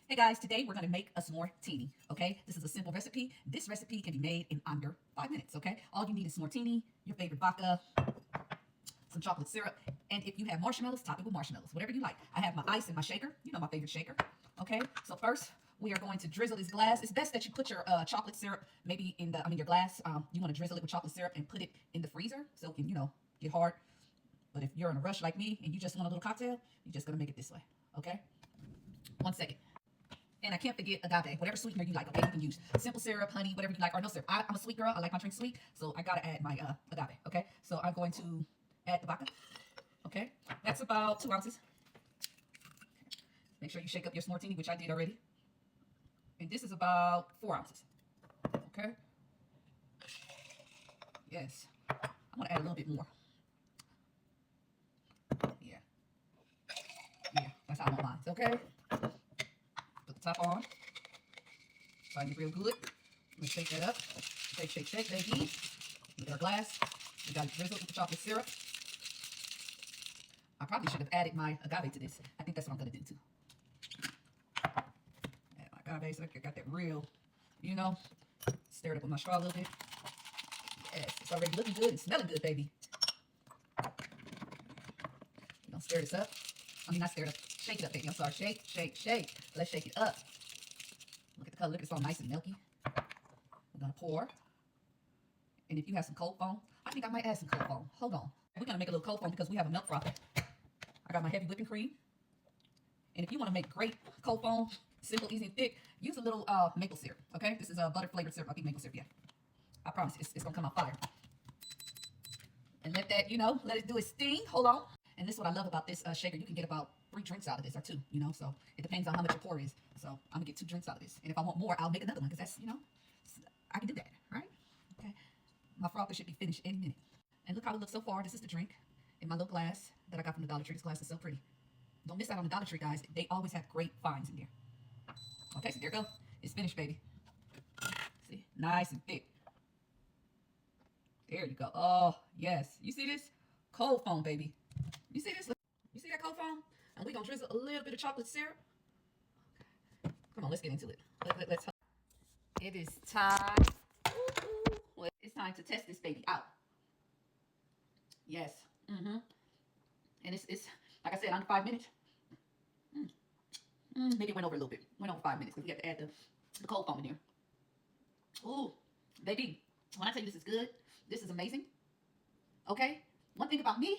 Hey guys, today we're gonna make a Smoretini, okay? This is a simple recipe. This recipe can be made in under 5 minutes, okay? All you need is Smoretini, your favorite vodka, some chocolate syrup, and if you have marshmallows, top it with marshmallows, whatever you like. I have my ice in my shaker, you know my favorite shaker, okay? So first, we are going to drizzle this glass. It's best that you put your chocolate syrup maybe in your glass. You wanna drizzle it with chocolate syrup and put it in the freezer so it can, get hard. But if you're in a rush like me and you just want a little cocktail, you're just gonna make it this way, okay? 1 second. And I can't forget agave, whatever sweetener you like, okay? You can use simple syrup, honey, whatever you like, or no syrup. I'm a sweet girl. I like my drink sweet, so I gotta add my agave, okay? So I'm going to add the vodka, okay? That's about 2 ounces. Make sure you shake up your Smoretini, which I did already. And this is about 4 ounces, okay? Yes. I'm gonna add a little bit more. Yeah. Yeah, that's how I want mine, okay? Top on. Find it real good. Let's shake that up. Shake, shake, shake, baby. Look at our glass. We got it drizzled with the chocolate syrup. I probably should have added my agave to this. I think that's what I'm going to do too. Add my agave so I got that real, stir it up with my straw a little bit. Yes, it's already looking good and smelling good, baby. We're going to stir this up. Not stir it up. Shake it up, baby. I'm sorry. Shake, shake, shake. Let's shake it up. Look at the color. Look, it's all nice and milky. We're going to pour. And if you have some cold foam, I think I might add some cold foam. Hold on. We're going to make a little cold foam because we have a milk frother. I got my heavy whipping cream. And if you want to make great cold foam, simple, easy, and thick, use a little maple syrup, okay? This is a butter flavored syrup. I think maple syrup, yeah. I promise it's going to come out fire. And let that, let it do its thing. Hold on. And this is what I love about this shaker. You can get about 3 drinks out of this, or 2, so it depends on how much your pour is. So I'm gonna get 2 drinks out of this. And if I want more, I'll make another one, because that's, I can do that, right? Okay. My frother should be finished any minute. And look how it looks so far. This is the drink in my little glass that I got from the Dollar Tree. This glass is so pretty. Don't miss out on the Dollar Tree, guys. They always have great finds in there. Okay, so there you go. It's finished, baby. See, nice and thick. There you go. Oh, yes. You see this? Cold foam, baby. You see this? You see that cold foam? And we're going to drizzle a little bit of chocolate syrup. Come on, let's get into it. Let's. It is time. Well, it's time to test this baby out. Yes. And it's like I said, under 5 minutes. Maybe it went over a little bit. Went over 5 minutes because we have to add the cold foam in here. Ooh, baby. When I tell you this is good, this is amazing. Okay? One thing about me,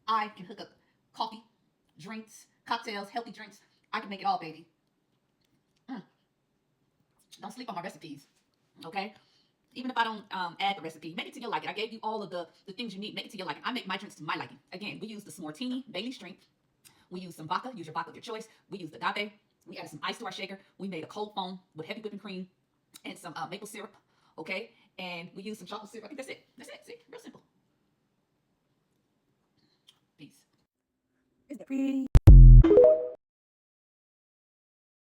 I can hook up coffee, drinks, cocktails, healthy drinks. I can make it all, baby. Don't sleep on my recipes, okay? Even if I don't add the recipe, make it to your liking. I gave you all of the things you need. Make it to your liking. I make my drinks to my liking. Again, we use the Smoretini Bailey strength. We use some vodka. Use your vodka of your choice. We use the agave. We added some ice to our shaker. We made a cold foam with heavy whipping cream and some maple syrup, okay? And we use some chocolate syrup. I think that's it. That's it. See? Real simple. Peace. Isn't that pretty?